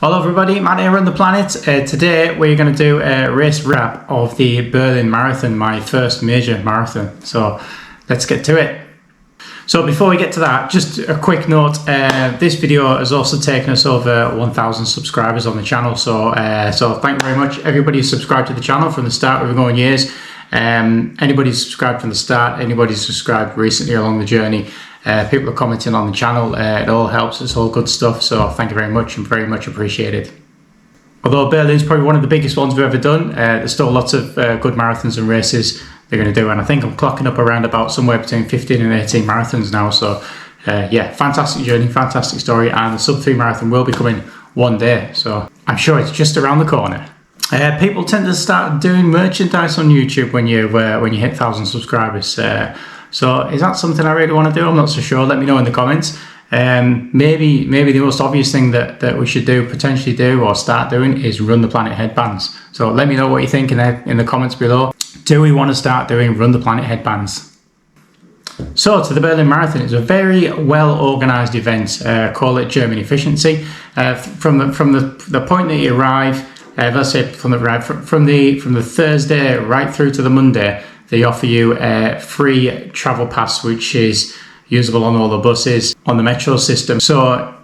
Hello everybody, Matt here on the planet. Today we're going to do a race wrap of the Berlin Marathon, my first major marathon. So let's get to it. So before we get to that, just a quick note, this video has also taken us over 1,000 subscribers on the channel. So thank you very much everybody who's subscribed to the channel from the start. We've been going years. Anybody who's subscribed from the start, anybody who's subscribed recently along the journey, people are commenting on the channel, it all helps, it's all good stuff, so thank you very much and very much appreciated. Although Berlin's probably one of the biggest ones we've ever done, there's still lots of good marathons and races they're going to do, and I think I'm clocking up around about somewhere between 15 and 18 marathons now, so yeah, fantastic journey, fantastic story, and the sub 3 marathon will be coming one day, so I'm sure it's just around the corner. People tend to start doing merchandise on YouTube when you hit 1,000 subscribers. So is that something I really want to do? I'm not so sure. Let me know in the comments. Maybe the most obvious thing that we should potentially do or start doing is Run the Planet headbands. So let me know what you think in the comments below. Do we want to start doing Run the Planet headbands? So to the Berlin Marathon, it's a very well organised event. Call it German efficiency. From the point that you arrive, let's say from the Thursday right through to the Monday, they offer you a free travel pass, which is usable on all the buses on the metro system. So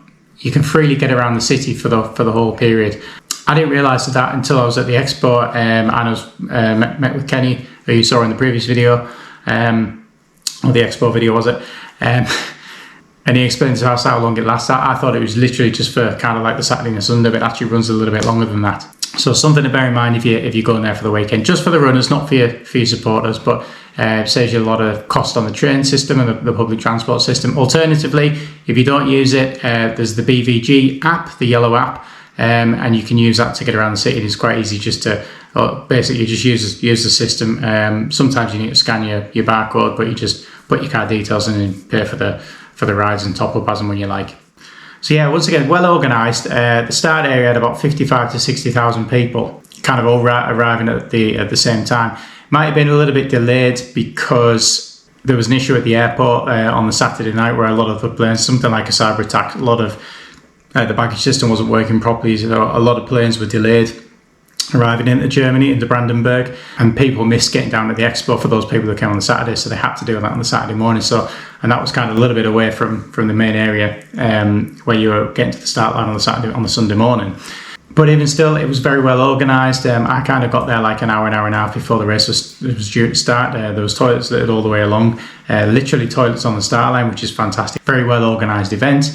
you can freely get around the city for the whole period. I didn't realise that until I was at the expo and I was met with Kenny, who you saw in the previous video, or the expo video was it? And he explained to us how long it lasts. I thought it was literally just for kind of like the Saturday and the Sunday, but it actually runs a little bit longer than that. So something to bear in mind if you're going there for the weekend, just for the runners, not for your supporters, but saves you a lot of cost on the train system and the public transport system. Alternatively, if you don't use it, there's the BVG app, the yellow app, and you can use that to get around the city. It's quite easy just to basically just use the system. Sometimes you need to scan your barcode, but you just put your card details in and pay for the rides and top up as and when you like. So yeah, once again, well organised. The start area had about 55 to 60,000 people, kind of all arriving at the same time. Might have been a little bit delayed because there was an issue at the airport on the Saturday night where a lot of the planes, something like a cyber attack, a lot of the baggage system wasn't working properly, so a lot of planes were delayed arriving into Germany, into Brandenburg, and people missed getting down to the expo for those people that came on the Saturday, so they had to do that on the Saturday morning. And that was kind of a little bit away from the main area where you were getting to the start line on the Sunday morning. But even still, it was very well organised. I kind of got there like an hour and a half before the race was due to start. There was toilets littered all the way along, literally toilets on the start line, which is fantastic. Very well organised event.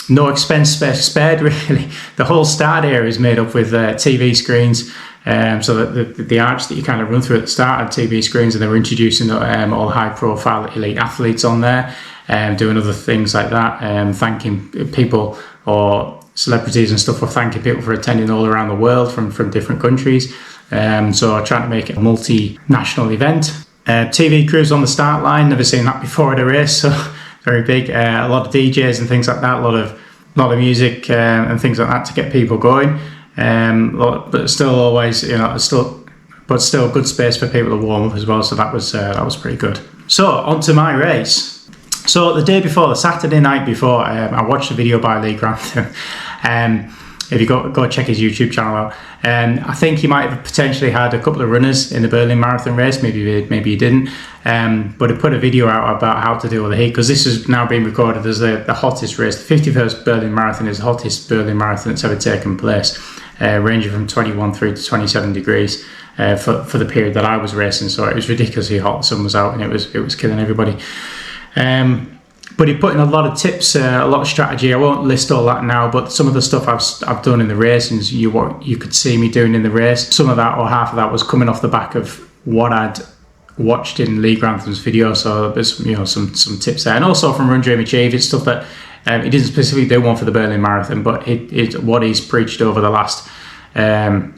No expense spared really. The whole start area is made up with TV screens, so that the arch that you kind of run through at the start had TV screens, and they were introducing all high-profile elite athletes on there, doing other things like that, thanking people or celebrities and stuff, for thanking people for attending all around the world from different countries. So trying to make it a multinational event. TV crews on the start line, never seen that before at a race, so very big. A lot of DJs and things like that, a lot of music and things like that to get people going. But still always, still good space for people to warm up as well. So that was pretty good. So onto my race. So the day before, the Saturday night before, I watched a video by Lee Grantham. If you go check his YouTube channel out, I think he might have potentially had a couple of runners in the Berlin Marathon race. Maybe he didn't, but he put a video out about how to deal with the heat, because this is now being recorded as the hottest race. The 51st Berlin Marathon is the hottest Berlin Marathon that's ever taken place, ranging from 21 through to 27 degrees for the period that I was racing. So it was ridiculously hot. The sun was out and it was killing everybody. But he put in a lot of tips, a lot of strategy. I won't list all that now, but some of the stuff I've done in the race and what you could see me doing in the race, some of that or half of that was coming off the back of what I'd watched in Lee Grantham's video. So there's some tips there, and also from Run Dream Achieve. It's stuff that he didn't specifically do one for the Berlin Marathon, but it's what he's preached over the last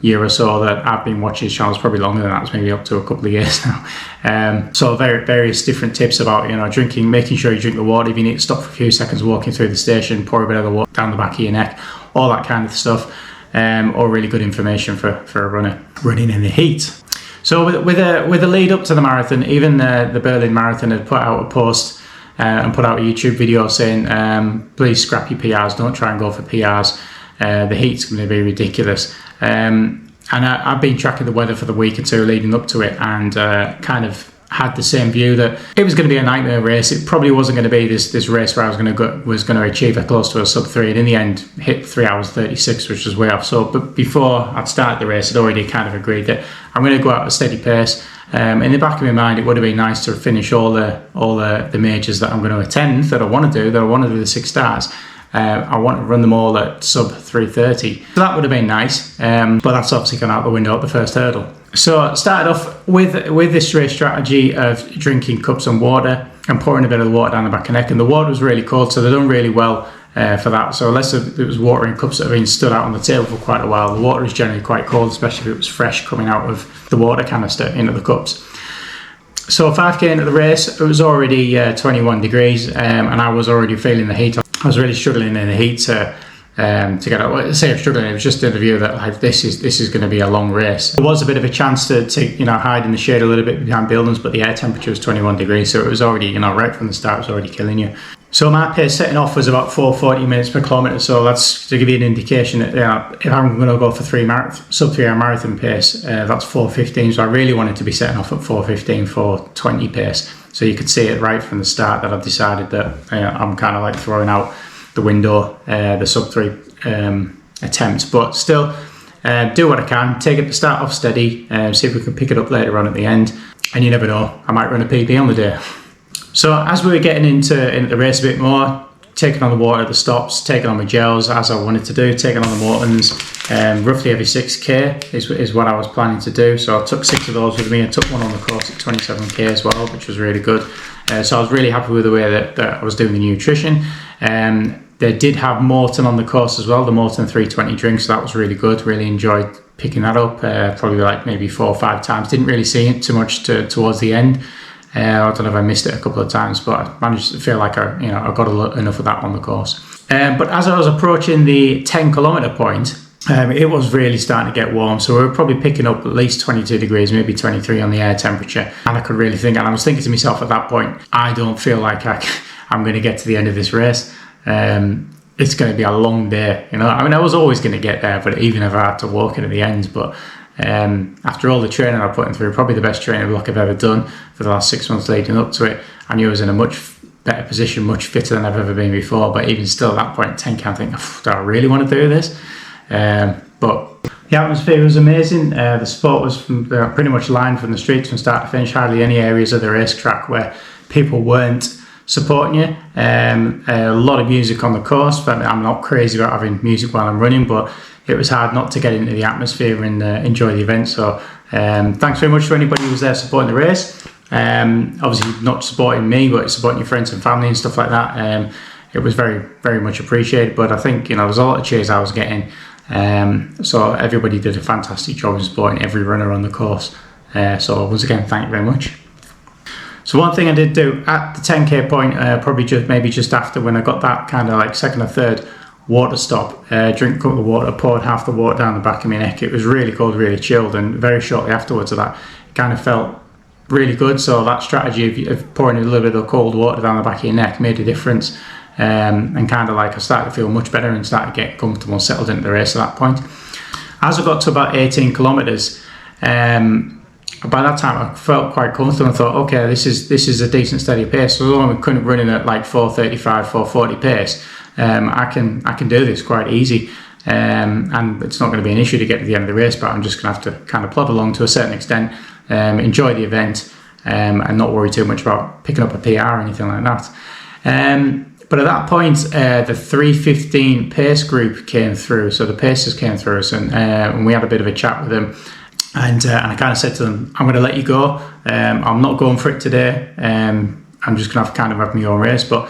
year or so that I've been watching his channels, probably longer than that. It's maybe up to a couple of years now. So various different tips about drinking, making sure you drink the water. If you need to stop for a few seconds walking through the station, pour a bit of the water down the back of your neck, all that kind of stuff. All really good information for a runner running in the heat. So with a lead up to the marathon, even the Berlin Marathon had put out a post and put out a YouTube video saying, please scrap your PRs, don't try and go for PRs. the heat's going to be ridiculous. And I've been tracking the weather for the week or two leading up to it, and kind of had the same view that it was going to be a nightmare race. It probably wasn't going to be this race where I was going to achieve a close to a sub 3, and in the end hit 3 hours 36, which was way off. So, but before I'd started the race, I'd already kind of agreed that I'm going to go out at a steady pace. In the back of my mind, it would have been nice to finish all the majors that I'm going to attend, that I want to do the 6 stars. I want to run them all at sub 3:30. So that would have been nice, but that's obviously gone out the window at the first hurdle. So I started off with this race strategy of drinking cups of water and pouring a bit of the water down the back of the neck. And the water was really cold, so they've done really well for that. So unless it was water in cups that have been stood out on the table for quite a while, the water is generally quite cold, especially if it was fresh coming out of the water canister into the cups. So 5k into the race, it was already 21 degrees, and I was already feeling the heat. I was really struggling in the heat to get out. I say I'm struggling, it was just in the view that like this is going to be a long race. There was a bit of a chance to hide in the shade a little bit behind buildings, but the air temperature was 21 degrees, so it was already, right from the start, it was already killing you. So my pace setting off was about 4:40 minutes per kilometre, so that's to give you an indication that if I'm going to go for sub 3 hour marathon pace, that's 4:15. So I really wanted to be setting off at 4:15, 4:20 pace. So you could see it right from the start that I've decided that I'm kind of like throwing out the window the sub 3 attempts, but still do what I can, take it to start off steady, see if we can pick it up later on at the end, and you never know, I might run a PB on the day. So as we were getting into the race a bit more, taking on the water at the stops, taking on my gels as I wanted to do, taking on the Mortons, roughly every 6k is what I was planning to do. So I took 6 of those with me. I took one on the course at 27k as well, which was really good. So I was really happy with the way that I was doing the nutrition. They did have Morton on the course as well, the Morton 320 drink, so that was really good. Really enjoyed picking that up, probably like maybe 4 or 5 times. Didn't really see it too much towards the end. I don't know if I missed it a couple of times, but I managed to feel like I got enough of that on the course. But as I was approaching the 10 kilometre point, it was really starting to get warm. So we were probably picking up at least 22 degrees, maybe 23 on the air temperature. And I could really think, and I was thinking to myself at that point, I don't feel like I'm going to get to the end of this race. It's going to be a long day. I was always going to get there, but even if I had to walk into the end, but after all the training I put in through, probably the best training block I've ever done for the last 6 months leading up to it, I knew I was in a much better position, much fitter than I've ever been before. But even still at that point, 10k, I think, do I really want to do this? But the atmosphere was amazing. The sport was pretty much lined from the streets from start to finish. Hardly any areas of the racetrack where people weren't supporting you. A lot of music on the course, but I'm not crazy about having music while I'm running, but it was hard not to get into the atmosphere and enjoy the event. So thanks very much to anybody who was there supporting the race. Obviously not supporting me, but supporting your friends and family and stuff like that. It was very, very much appreciated. But I think there was a lot of cheers I was getting. So everybody did a fantastic job in supporting every runner on the course. So once again, thank you very much. So one thing I did do at the 10k point, probably just after when I got that kind of like second or third water stop, drink a cup of water, poured half the water down the back of my neck. It was really cold, really chilled, and very shortly afterwards of that, it kind of felt really good. So that strategy of pouring a little bit of cold water down the back of your neck made a difference, and kind of like I started to feel much better and started to get comfortable and settled into the race at that point. As I got to about 18 kilometres, by that time I felt quite comfortable and thought, okay, this is a decent steady pace. So although I'm currently running at like 4:35, 4:40 pace, I can do this quite easy, and it's not going to be an issue to get to the end of the race, but I'm just going to have to kind of plod along to a certain extent, enjoy the event, and not worry too much about picking up a PR or anything like that. But at that point, the 3:15 pace group came through, so the pacers came through us, and we had a bit of a chat with them. And I kind of said to them, I'm going to let you go. I'm not going for it today. I'm just going to have my own race. But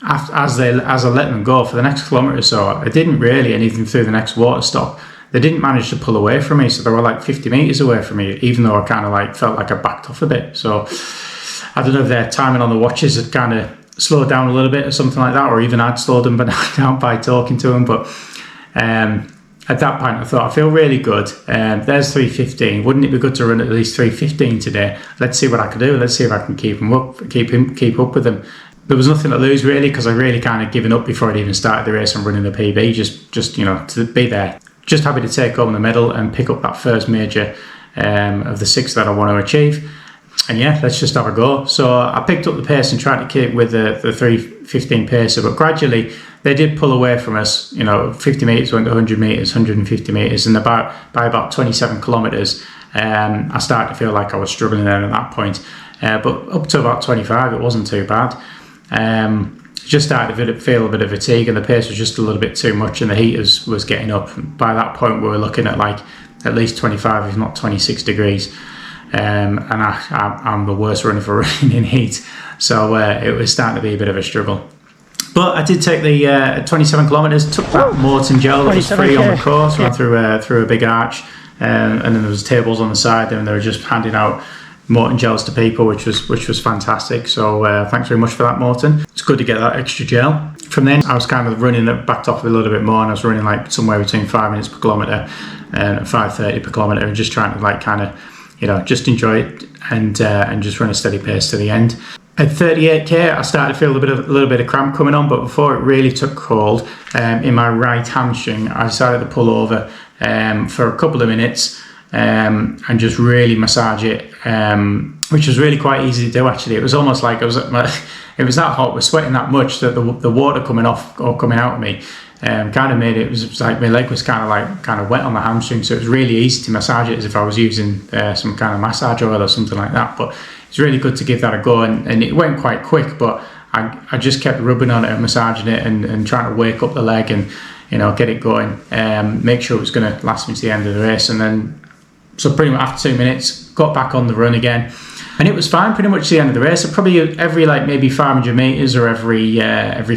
as I let them go for the next kilometre or so, I didn't really anything through the next water stop. They didn't manage to pull away from me, so they were like 50 metres away from me, even though I kind of like felt like I backed off a bit. So I don't know if their timing on the watches had kind of slowed down a little bit or something like that, or even I'd slowed them down by talking to them. But at that point, I thought, I feel really good. There's 3:15. Wouldn't it be good to run at least 3:15 today? Let's see what I can do. Let's see if I can keep up with them. there was nothing to lose really, because I really kind of given up before I'd even started the race and running the PB, just you know, to be there. Just happy to take home the medal and pick up that first major of the 6 that I want to achieve. And yeah, let's just have a go. So I picked up the pace and tried to keep with the 3:15 pacer, but gradually they did pull away from us. You know, 50 metres went to 100 metres, 150 metres, and by about 27 kilometres, I started to feel like I was struggling there at that point. But up to about 25, it wasn't too bad. Just started to feel a bit of fatigue, and the pace was just a little bit too much, and the heat was getting up. By that point, we were looking at like at least 25, if not 26 degrees. And I'm the worst runner for running in heat, so it was starting to be a bit of a struggle. But I did take the 27 kilometres, took that Maurten gel that was free on the course, ran through a big arch, and then there was tables on the side there, and they were just handing out Maurten gels to people, which was fantastic. So thanks very much for that, Maurten. It's good to get that extra gel. From then I was kind of running it, backed off a little bit more, and I was running like somewhere between 5 minutes per kilometre and 5:30 per kilometre, and just trying to like kind of, you know, just enjoy it and just run a steady pace to the end. At 38k, I started to feel a little bit of cramp coming on, but before it really took hold in my right hamstring, I decided to pull over for a couple of minutes and just really massage it, which was really quite easy to do actually. It was almost like it was that hot, we're sweating that much that the water coming off or coming out of me kind of made it was like my leg was kind of wet on the hamstring, so it was really easy to massage it as if I was using some kind of massage oil or something like that. But it's really good to give that a go, and it went quite quick, but I just kept rubbing on it and massaging it and trying to wake up the leg and, you know, get it going, make sure it was going to last me to the end of the race. And then so pretty much after 2 minutes got back on the run again, and it was fine pretty much to the end of the race. So probably every like maybe 500 metres or every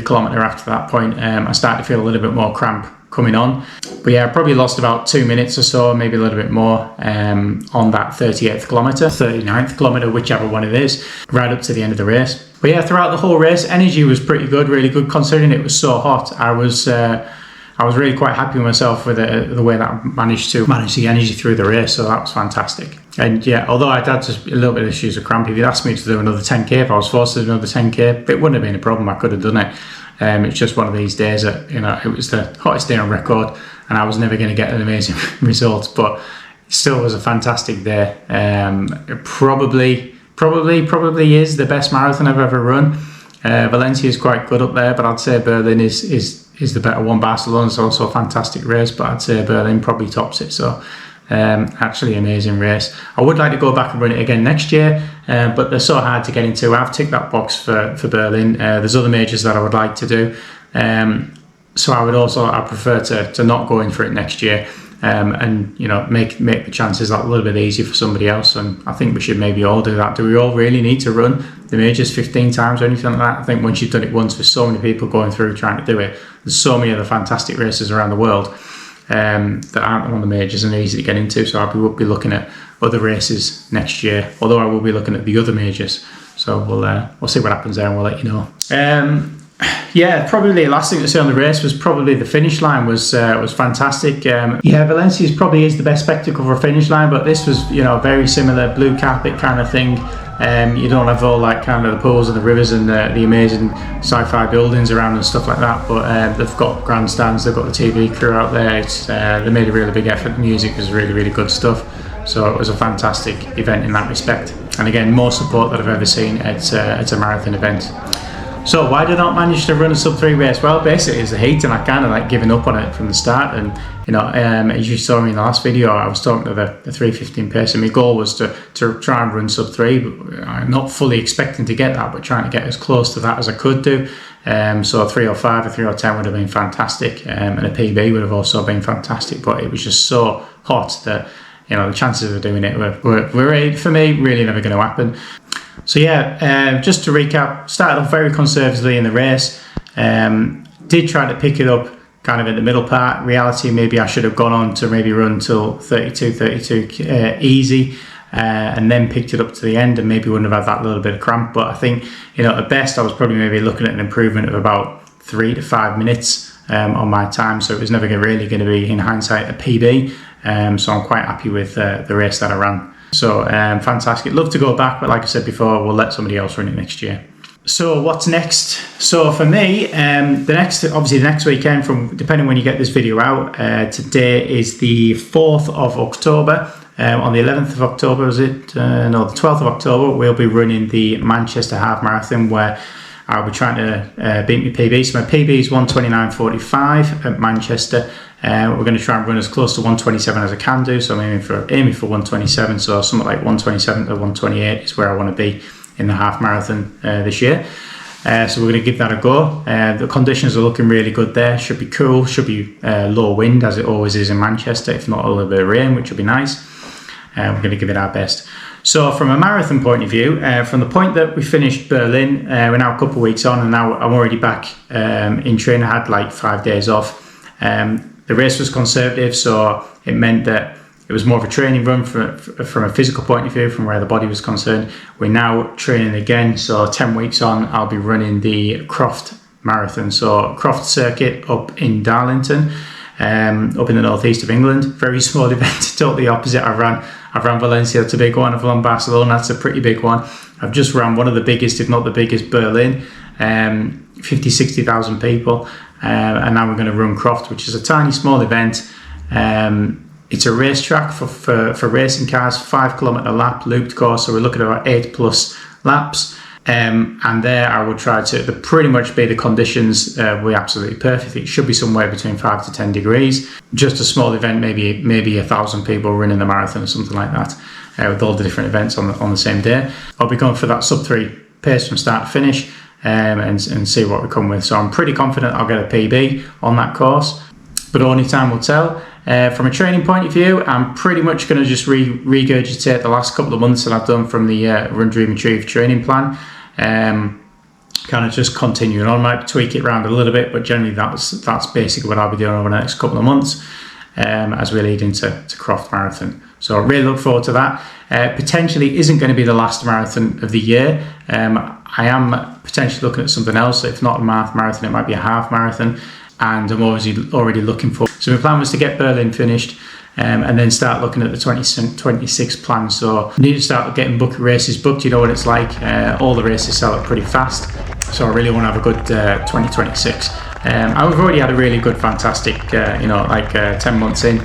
kilometre after that point, I started to feel a little bit more cramp coming on. But yeah, I probably lost about 2 minutes or so, maybe a little bit more on that 38th kilometre, 39th kilometre, whichever one it is, right up to the end of the race. But yeah, throughout the whole race, energy was pretty good, really good, considering it was so hot. I was really quite happy with myself with the way that I managed to manage the energy through the race, so that was fantastic. And yeah, although I'd had just a little bit of issues with cramp, if you'd asked me to do another 10k, if I was forced to do another 10k, it wouldn't have been a problem, I could have done it. It's just one of these days that, you know, it was the hottest day on record and I was never going to get an amazing result, but it still was a fantastic day. It probably is the best marathon I've ever run. Valencia is quite good up there, but I'd say Berlin is the better one. Barcelona's also a fantastic race, but I'd say Berlin probably tops it. So actually amazing race. I would like to go back and run it again next year, but they're so hard to get into. I've ticked that box for Berlin. There's other majors that I would like to do, so I prefer to not go in for it next year, and, you know, make the chances a little bit easier for somebody else. And I think we should maybe all do that. Do we all really need to run the majors 15 times or anything like that? I think once you've done it once, there's so many people going through trying to do it. There's so many other fantastic races around the world that aren't on the majors and are easy to get into. So I will be looking at other races next year, although I will be looking at the other majors. So we'll see what happens there and we'll let you know. Yeah, probably the last thing to say on the race was probably the finish line was fantastic. Yeah, Valencia probably is the best spectacle for a finish line, but this was, you know, very similar blue carpet kind of thing. You don't have all like kind of the pools and the rivers and the amazing sci-fi buildings around and stuff like that, but they've got grandstands, they've got the TV crew out there. They made a really big effort. The music was really, really good stuff. So it was a fantastic event in that respect. And again, more support that I've ever seen at a marathon event. So why did I not manage to run a sub-3 race? Well, basically it's the heat, and I kind of like given up on it from the start. And, you know, as you saw me in the last video, I was talking to the 3:15 pace, and my goal was to try and run sub-3, but I'm not fully expecting to get that, but trying to get as close to that as I could do. So a 3:05 or 3:10 would have been fantastic, and a PB would have also been fantastic, but it was just so hot that, you know, the chances of doing it were for me really never going to happen. So yeah, just to recap, started off very conservatively in the race, did try to pick it up kind of in the middle part. Reality, maybe I should have gone on to maybe run till 32 easy, and then picked it up to the end, and maybe wouldn't have had that little bit of cramp. But I think, you know, at best I was probably maybe looking at an improvement of about 3 to 5 minutes on my time, so it was never really going to be, in hindsight, a PB. So I'm quite happy with the race that I ran. So fantastic. Love to go back, but like I said before, we'll let somebody else run it next year. So what's next? So for me, the next weekend, from depending when you get this video out, today is the 4th of October. On the 11th of October, is it? No, the 12th of October, we'll be running the Manchester Half Marathon, where I'll be trying to beat my PB. So my PB is 1:29:45 at Manchester. We're going to try and run as close to 1:27 as I can do. So I'm aiming for 1:27. So something like 1:27 to 1:28 is where I want to be in the half marathon this year. So we're going to give that a go. The conditions are looking really good there. Should be cool. Should be low wind, as it always is in Manchester, if not a little bit of rain, which will be nice. We're going to give it our best. So from a marathon point of view, from the point that we finished Berlin, we're now a couple of weeks on, and now I'm already back in training. I had like 5 days off. The race was conservative, so it meant that it was more of a training run from a physical point of view, from where the body was concerned. We're now training again, so 10 weeks on, I'll be running the Croft Marathon. So Croft Circuit up in Darlington, up in the northeast of England. Very small event, totally opposite. I've ran Valencia, that's a big one. I've run Barcelona, that's a pretty big one. I've just ran one of the biggest, if not the biggest, Berlin, 50,000-60,000 people. And now we're going to run Croft, which is a tiny, small event. It's a racetrack for racing cars, 5 kilometre lap looped course. So we're looking at about 8+ laps. And there I will try to pretty much be the conditions will be absolutely perfect. It should be somewhere between 5 to 10 degrees. Just a small event, maybe 1,000 people running the marathon or something like that, with all the different events on the same day. I'll be going for that sub-3 pace from start to finish, and see what we come with. So I'm pretty confident I'll get a PB on that course, but only time will tell. From a training point of view, I'm pretty much going to just regurgitate the last couple of months that I've done from the Run Dream Achieve training plan. Kind of just continuing on, might tweak it around a little bit, but generally that's basically what I'll be doing over the next couple of months, as we lead into Croft Marathon. So I really look forward to that. Potentially isn't going to be the last marathon of the year. I am potentially looking at something else. If not a marathon, it might be a half marathon, and I'm already looking for. So my plan was to get Berlin finished, and then start looking at the 2026 plan. So I need to start getting races booked. You know what it's like. All the races sell out pretty fast. So I really want to have a good 2026. I've already had a really good, fantastic, 10 months in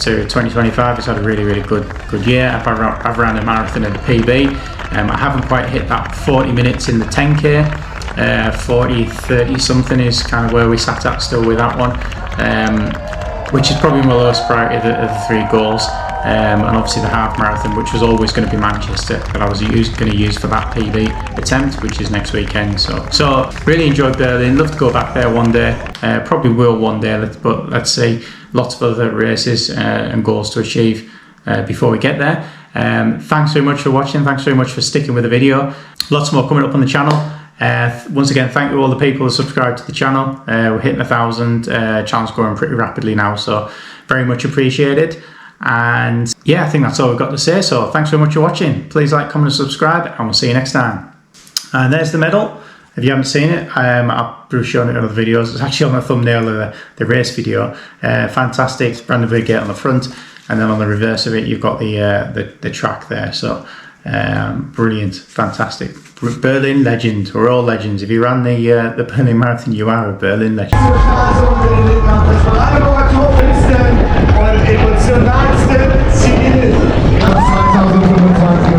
to 2025. It's had a really, really good year. I've ran a marathon in the PB. I haven't quite hit that 40 minutes in the 10K. 40-30 something is kind of where we sat at still with that one, which is probably my lowest priority of the 3 goals, and obviously the half marathon, which was always going to be Manchester, that I was going to use for that PB attempt, which is next weekend. So really enjoyed Berlin. Love to go back there one day. Probably will one day, but let's see. Lots of other races and goals to achieve before we get there. Thanks very much for watching. Thanks very much for sticking with the video. Lots more coming up on the channel. Once again, thank you all the people who subscribe to the channel. We're hitting 1,000. Channel's growing pretty rapidly now, so very much appreciated. And yeah, I think that's all we've got to say. So thanks very much for watching. Please like, comment and subscribe, and we'll see you next time. And there's the medal. If you haven't seen it, I've shown it in other videos. It's actually on the thumbnail of the race video. Fantastic. Brandon Wigate on the front, and then on the reverse of it, you've got the track there. So brilliant, fantastic. Berlin legend. We're all legends. If you ran the Berlin Marathon, you are a Berlin legend. Emotionalste Ziel 2025.